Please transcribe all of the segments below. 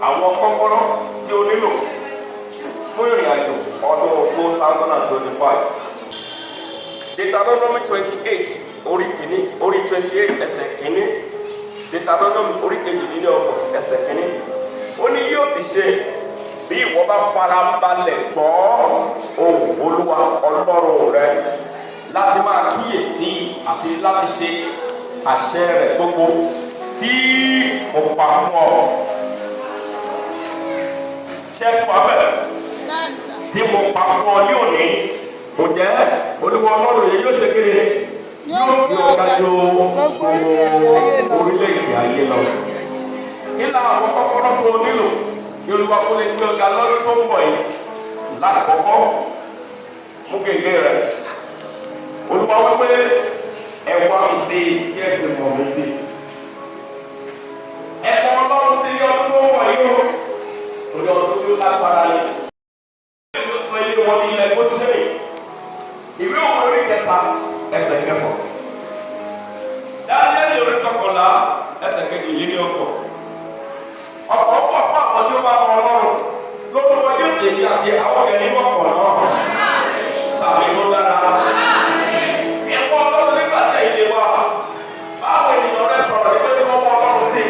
àwọn kọ́kọ́rọ́ tí o nílò fún ìrìn àjò ọdún 2025. Deuteronomy 28 orí kìíní orí 28 ẹsẹ̀ kìíní. Deuteronomy orí kejìdínlọ́gbọ̀n ẹsẹ̀ kìíní. Ó ní yóò sì ṣe bí ìwọ bá fara balẹ̀ gbọ́ ohùn Olúwa Ọlọ́run rẹ láti máa kíyèsí àti láti ṣe àṣẹ rẹ̀ gbogbo tí mo pa fún ọ. Ṣé fún abẹ́ tí mo pa fún ọ ní òní kò jẹ́ Olúwa Ọlọ́run yẹn yóò ṣe kéré yóò fi ọ̀gá jọ orílẹ̀-èdè ayé lọ. Nílà àwọn kọ́kọ́rọ́ tó nílò ní Olúwa kó lè gbé ọ̀gá lọ́dún tó ń bọ̀ yìí. Lákọ̀ọ́kọ́ mú gègé rẹ̀. Olúwa wípé ẹ wá mi sí kí ẹ sì mọ̀ mí sí. Ẹ mọ Ọlọ́run sí ní ọdún tó ń bọ̀ yìí o. Torí ọdún tó lágbára ni. Ìlú sọ ilé wọn ní ilẹ̀ Góṣẹ́nì. Ìwé òwe orí kẹta ẹsẹ̀ kẹfọ́. Dáníẹ́lì orí kọkànlá ẹsẹ̀ kejìlélọ́gbọ̀n. Ọ̀pọ̀ pọ̀ fún àwọn tí ó bá mọ Ọlọ́run lórúkọ Jésù èmi àti àwọn ẹni wọ́pọ̀ náà. Sàmì ló dára. Ẹ̀kọ́ Ọlọ́run nígbà tí ẹ̀yin lè wá. Báwo ènìyàn rẹ sọ̀rọ̀ nígbà tí wọ́n mọ Ọlọ́run sí?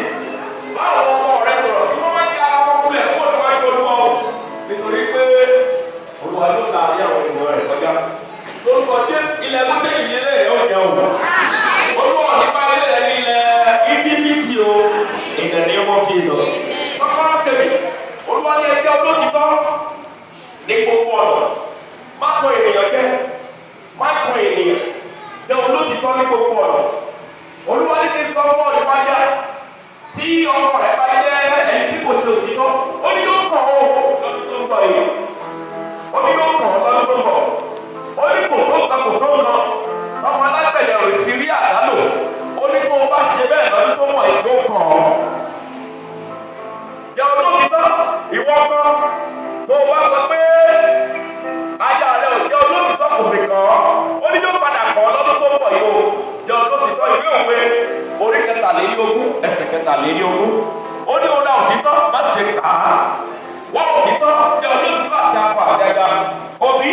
Báwo ọmọ rẹ sọ̀rọ̀ tí wọ́n máa ń jẹ́ ara wọn kúlẹ̀ fún òṣùwọ̀n ayé olúwa o? Nítorí pé Olúwa yóò ta ayé àwọn ènìyàn rẹ̀ kọjá. Lórúkọ Jésù ilẹ̀ Mósè ìdílé rẹ̀ yóò jẹ́ òun. Olúwa nípa ilé rẹ̀ ní ilẹ̀ Íjíbítì o. Ìdẹ̀ni wọn kì í lọ. Kọ́kọ́rọ́ kèmí. Olúwa ní ẹjọ́ olótìtọ́ ní gbogbo ọ̀nà. Má kọ ènìyàn jẹ́. Má kọ ènìyàn. Jẹ́ olótìtọ́ ní gbogbo ọ̀nà. Olúwa ní kí n sọ fún ọ̀nà ìpájà. Tí ọkọ rẹ̀ bá jẹ́ ẹni tí kò ṣe òtítọ́, ó ní yóò kàn ó lọ́dún tó ń bọ̀ yìí. Ó ní yóò kàn ó lọ́dún tó ń bọ̀. Ó ní kò tó nǹkan kò tó nǹkan. Ọmọ alágbẹ̀dẹ ò fi rí àdálò. Ó ní kó o bá ṣe bẹ́ẹ̀ lọ́dún tó ń bọ̀ yìí ló kàn ọ́. Jẹ́ olótìtọ́ ìwọ kan tó o bá sọ pé aya rẹ ò jẹ́ olótìtọ́ kò sì kàn ọ́. Ó ní yóò padà kàn ọ́ lọ́dún tó ń bọ̀ yìí o. Jẹ́ olótìtọ́ ìwé òwe orí kẹtàlélógún ẹsẹ̀ kẹtàlélógún. Ó ní o ra òtítọ́ má ṣe kà á. Wọ́n òtítọ́ jẹ́ olótìtọ́ àti akọ àtẹ̀gà. Òbí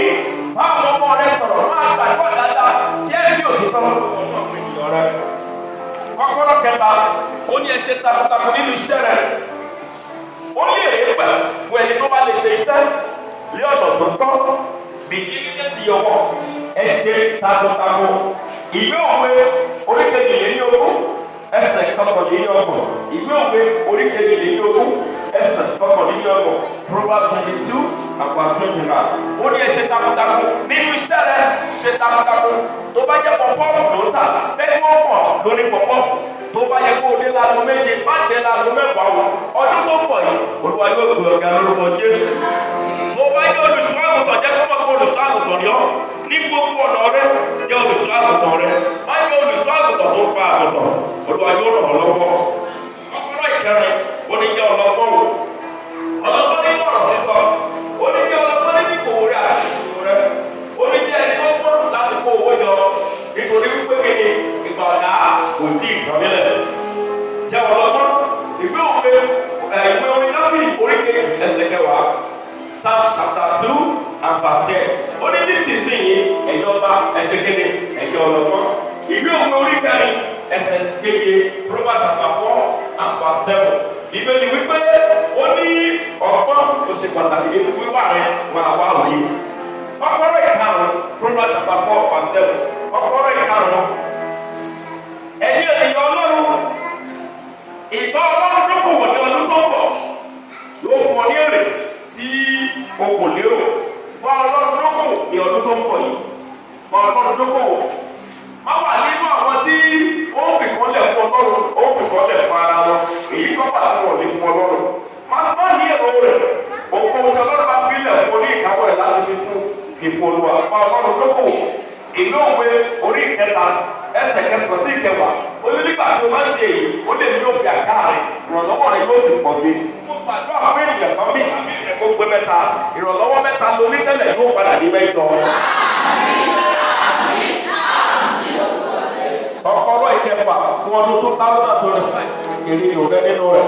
báwọn ọmọ rẹ sọ̀rọ̀ máa gbàgbọ́ dáadáa jẹ́ bí òtítọ́ ọ̀nà ènìyàn rẹ. Kọ́kọ́rọ́ kẹta ó ní ẹ ṣe takuntakun nínú iṣẹ́ rẹ. Ó ní èrè pẹ̀ fún ẹni tó bá lè ṣe iṣẹ́ lé ọ̀nà tó tọ́. Beginning to your work. Ẹ ṣe takuntakun. Ìwé òwe orí kejìlélógún ẹsẹ̀ kọkànlélọ́gbọ̀n. Ìwé òwe orí kejìlélógún ẹsẹ̀ kọkànlélọ́gbọ̀n. Proverbs 22 and verse 29. Ó ní ẹ ṣe takuntakun nínú iṣẹ́ rẹ ṣe takuntakun. Tó bá jẹ́ pọ̀pọ́ọ̀fù ló ń tà tẹ́gbọ́n pọ̀ lórí pọ̀pọ́ọ̀fù. Tó bá yẹ kó o dé láago méje má dé láago mẹ́wàá o. Ọdún tó ń bọ̀ yìí Olúwa yóò gbé ọ̀gá lórúkọ Jésù. Mo bá jẹ́ olùṣọ́ àgùntàn jẹ́ kó mọ̀ kó olùṣọ́ àgùntàn ni ọ́. Ní gbogbo ọ̀nà rẹ jẹ́ olùṣọ́ àgùntàn rẹ. Má jẹ́ olùṣọ́ àgùntàn tó ń pa àgùntàn. Olúwa yóò ràn ọ́ lọ́wọ́. Kọ́kọ́rọ́ ìkẹrin ó ní jẹ́ ọlọ́gbọ́n wò. Ọlọ́gbọ́n ní ọ̀rọ̀ sísọ. Ó ní jẹ́ ọlọ́gbọ́n ní ìkòwò rẹ àti ìṣòro rẹ. Ó ní jẹ́ ẹni tó gbọ́n láti kó owó jọ. Nítorí wípé kíni ìgbà ọ̀dà kò tí ì tán nílẹ̀. Jẹ́ ọlọ́gbọ́n ìwé òwe ìwé orin Dáfídì orí kejì ẹsẹ̀ kẹwàá. Psalm chapter 2 and verse 10. Ó ní nísinsìnyí ẹ̀yọ́ba ẹ̀ṣẹ̀ kéde ẹ̀jẹ̀ ọlọ́gbọ́n. Ìwé òwe orí kẹrin ẹsẹ̀ kéde Proverbs chapter 4 and verse 7. Ìbéèrè wípé ó ní ọgbọ́n tó ṣe pàtàkì nínú wíwà rẹ̀ máa wá òye. Kọ́kọ́rọ́ ìkarùn-ún Proverbs chapter 4 verse 7. Kọ́kọ́rọ́ ìkarùn-ún. Ẹ̀yin ènìyàn Ọlọ́run, ìtọ́ Ọlọ́run tó kù wọ̀ ní ọdún tó ń bọ̀ yóò fún ọ ní èrè tí o kò lérò. Fún Ọlọ́run tó kù ní ọdún tó ń bọ̀ yìí. Fún Ọlọ́run tó kù. Má wà nínú àwọn tí ó ń fìkọ́lẹ̀ fún Ọlọ́run, ó ń fìkọ́lẹ̀ fún ara wọn. Èyí kọ́ pàtó wọ̀ ní fún Ọlọ́run. Má ní èrò rẹ̀. Òkòwò tí Ọlọ́run bá fi lẹ̀ fún ní ìkáwọ́ rẹ̀ láti fi fún ìfòlùwà. Fún Ọlọ́run tó kù. Ìlú òwe orí ìkẹta ẹsẹ̀ kẹsàn-án sí ìkẹwàá. Ó ní nígbà tí o bá ṣe èyí, ó lè ní yóò fi àká rẹ̀. Ìrànlọ́wọ́ rẹ̀ yóò sì pọ̀ sí. Mo gbàdúrà fún ènìyàn kan bí àmì rẹ̀ kó gbé mẹ́ta. Ìrànlọ́wọ́ mẹ́ta lórí tẹ́lẹ̀ yóò padà ní mẹ́jọ. Kọ́kọ́rọ́ ìkẹfà fún ọdún 2025 èrè òrẹ́ nínú rẹ̀.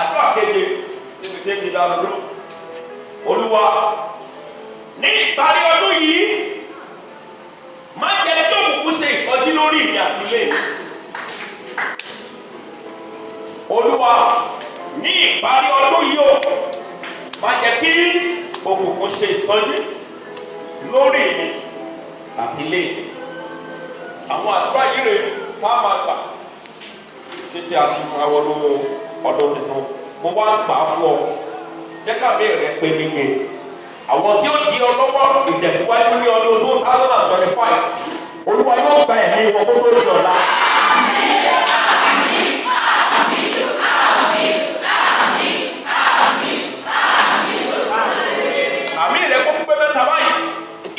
àdúrà kéde níbi tí ti dá lóró. Olúwa ní ìparí ọdún yìí má jẹ́ tó kúkú ṣe ìsọjí lórí ìrìn àti ilé. Olúwa ní ìparí ọdún yìí o má jẹ́ kí òkùnkùn ṣe ìsọjí lórí ìrìn àti ilé. Àwọn àdúrà yìí rè wọ́n á máa gbà títí a ti máa wọnú ọdún tuntun. Mo wá ń gbà á fún ọ jẹ́ kábí rẹ̀ pé níye. Àwọn tí ó di ọ lọ́wọ́ ìtẹ̀síwájú ní ọdún 2025 Olúwa yóò gba ẹ̀mí wọn kó tó di ọ̀la. Àmì rẹ̀ kó pé mẹ́ta báyìí.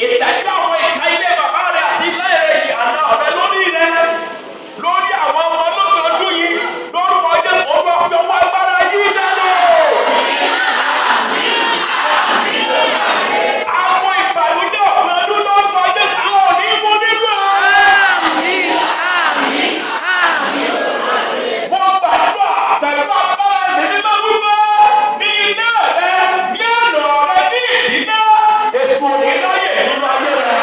Ìdájọ́ àwọn ìka ilé bàbá rẹ̀ àti ilé rẹ̀ yìí àná ọ̀rẹ́ lórí rẹ̀ lórí àwọn ọmọ lọ́sọ̀ọ́dún yìí lórúkọ Jésù ọgbà fi ọwọ́ agbára yìí dáná. Àwọn ìbànújẹ́ ọ̀pọ̀ ọdún lórúkọ Jésù àwọn òní mú nínú ẹ̀. Wọ́n gbàdúrà pẹ̀lú agbára ìdílé máa wípé ní ilé rẹ̀ ní ọ̀nà rẹ̀ ní ìdílé èso ní láyé nínú ayé rẹ̀.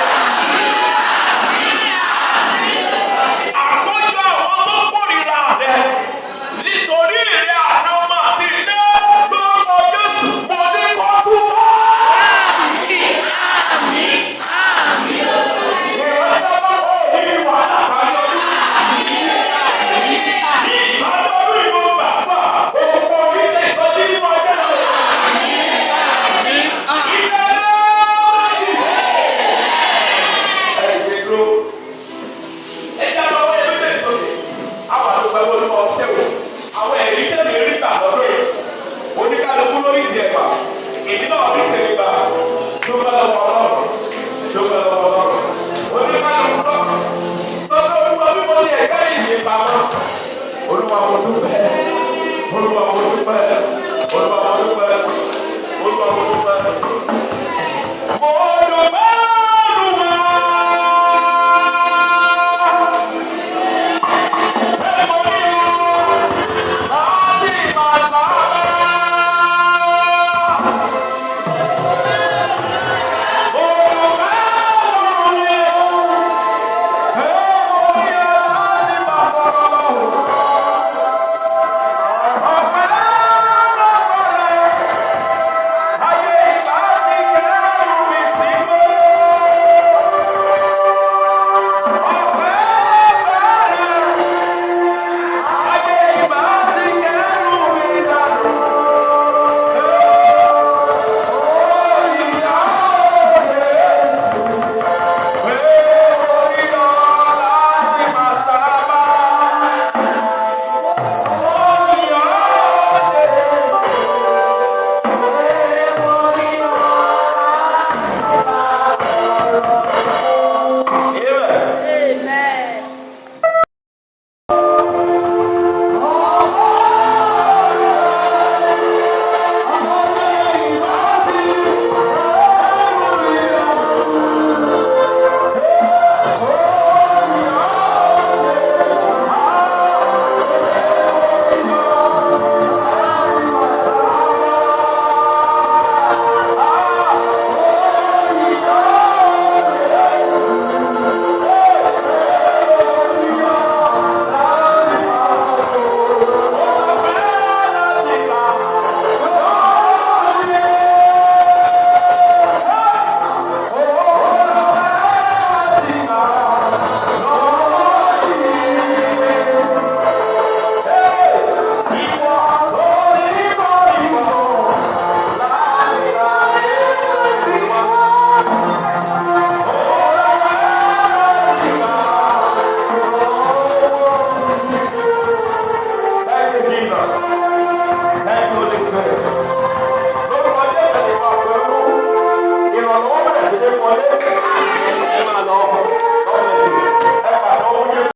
Àkójọ àwọn tó kórìíra rẹ̀ nítorí ìrẹ́ àná ọmọ àti ilé lórúkọ Jésù mo ní kó kú wá. Ìránṣẹ́ bá wọ òní wàhálà àbáyọ. Ìbádọ́rù ìmọ̀ bàbá òkú oríṣẹ́ ìsọjí nínú ọjọ́ náà. Àwọn ẹ̀rí tẹ̀lé rí gbà lọ́dọ̀ yìí oníkálukú lórí ìdí ẹ̀fà èmi náà fi tẹ̀lé gbà tó bá lọ́wọ́ ọlọ́run tó bá lọ́wọ́ ọlọ́run oníkálukú lọ tọ́jú olúwa bí mo ní ẹ̀gbẹ́ ìdí pamọ́ Olúwa mo dúpẹ́ Olúwa mo dúpẹ́ Olúwa mo dúpẹ́ Olúwa mo dúpẹ́.